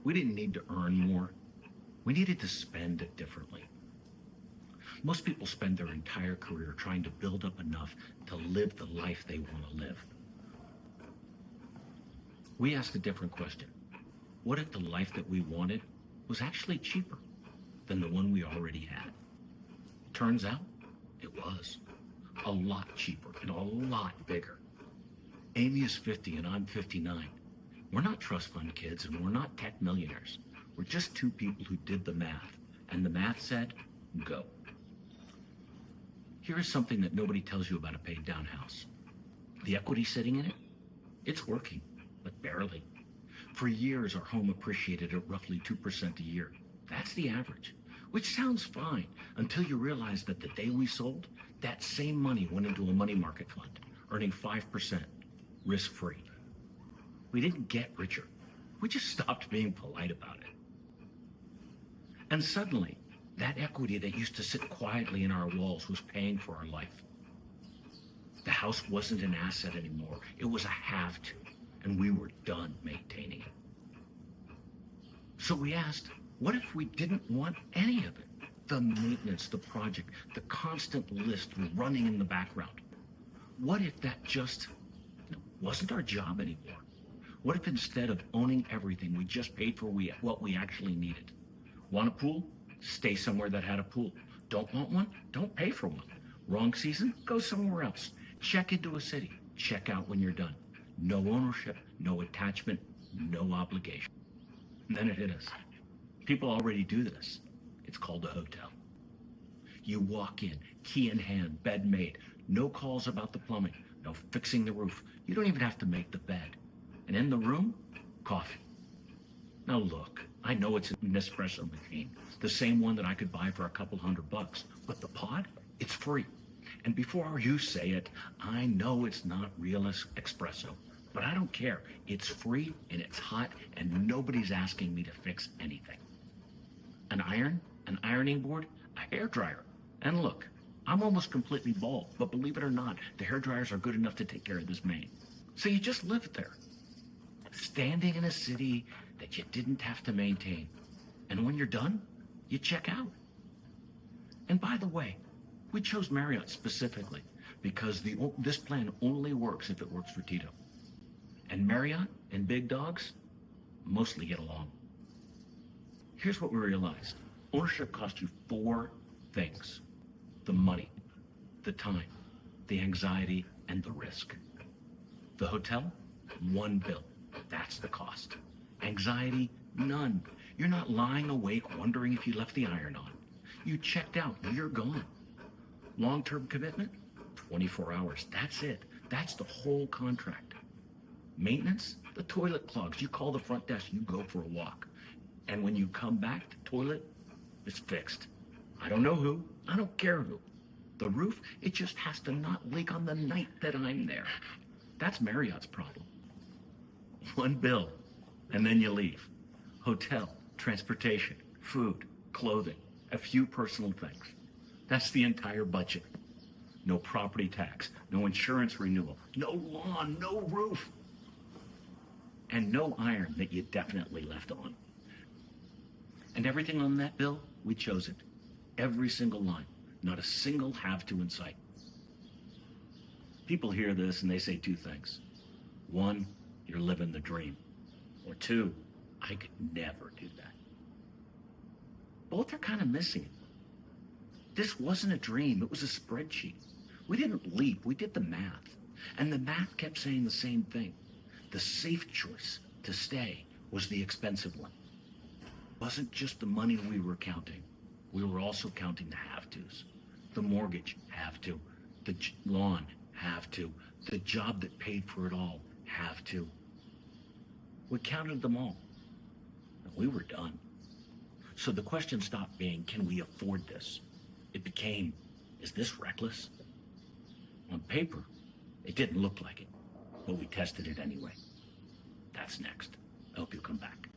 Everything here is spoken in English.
We didn't need to earn more. We needed to spend it differently. Most people spend their entire career trying to build up enough to live the life they want to live. We asked a different question. What if the life that we wanted was actually cheaper than the one we already had? Turns out it was a lot cheaper and a lot bigger. Amy is 50 and I'm 59. We're not trust fund kids and we're not tech millionaires. We're just two people who did the math, and the math said, go. Here is something that nobody tells you about a paid down house. The equity sitting in it, it's working, but barely. For years, our home appreciated at roughly 2% a year. That's the average, which sounds fine until you realize that the day we sold, that same money went into a money market fund, earning 5%, risk-free. We didn't get richer. We just stopped being polite about it. And suddenly, that equity that used to sit quietly in our walls was paying for our life. The house wasn't an asset anymore. It was a have-to, and we were done maintaining it. So we asked, what if we didn't want any of it? The maintenance, the project, the constant list running in the background. What if that just wasn't our job anymore? What if instead of owning everything, we just paid for what we actually needed? Want a pool? Stay somewhere that had a pool. Don't want one? Don't pay for one. Wrong season? Go somewhere else. Check into a city. Check out when you're done. No ownership, no attachment, no obligation. And then it hit us. People already do this. It's called a hotel. You walk in, key in hand, bed made. No calls about the plumbing. No fixing the roof. You don't even have to make the bed. And in the room, coffee. Now look, I know it's an espresso machine, the same one that I could buy for a couple $100, but the pod, it's free. And before you say it, I know it's not real espresso, but I don't care. It's free and it's hot and nobody's asking me to fix anything. An iron, an ironing board, a hairdryer. And look, I'm almost completely bald, but believe it or not, the hairdryers are good enough to take care of this mane. So you just live there, standing in a city that you didn't have to maintain. And when you're done, you check out. And by the way, we chose Marriott specifically because this plan only works if it works for Tito. And Marriott and big dogs mostly get along. Here's what we realized. Ownership costs you 4 things: the money, the time, the anxiety, and the risk. The hotel, 1 bill. That's the cost. Anxiety, none. You're not lying awake wondering if you left the iron on. You checked out, you're gone. Long-term commitment, 24 hours. That's it. That's the whole contract. Maintenance, the toilet clogs. You call the front desk, you go for a walk. And when you come back, the toilet is fixed. I don't know who, I don't care who. The roof, it just has to not leak on the night that I'm there. That's Marriott's problem. 1 bill, and then you leave. Hotel, transportation, food, clothing, a few personal things. That's the entire budget. No property tax, no insurance renewal, no lawn, no roof, and no iron that you definitely left on. And everything on that bill, we chose it. Every single line, not a single have-to in sight. People hear this and they say 2 things. 1, you're living the dream. Or 2, I could never do that. Both are kind of missing. This wasn't a dream, it was a spreadsheet. We didn't leap, we did the math. And the math kept saying the same thing. The safe choice to stay was the expensive one. It wasn't just the money we were counting. We were also counting the have-tos. The mortgage, have to. The lawn, have to. The job that paid for it all, have to. We counted them all. And we were done. So the question stopped being, can we afford this? It became, is this reckless? On paper, it didn't look like it, but we tested it anyway. That's next. I hope you'll come back.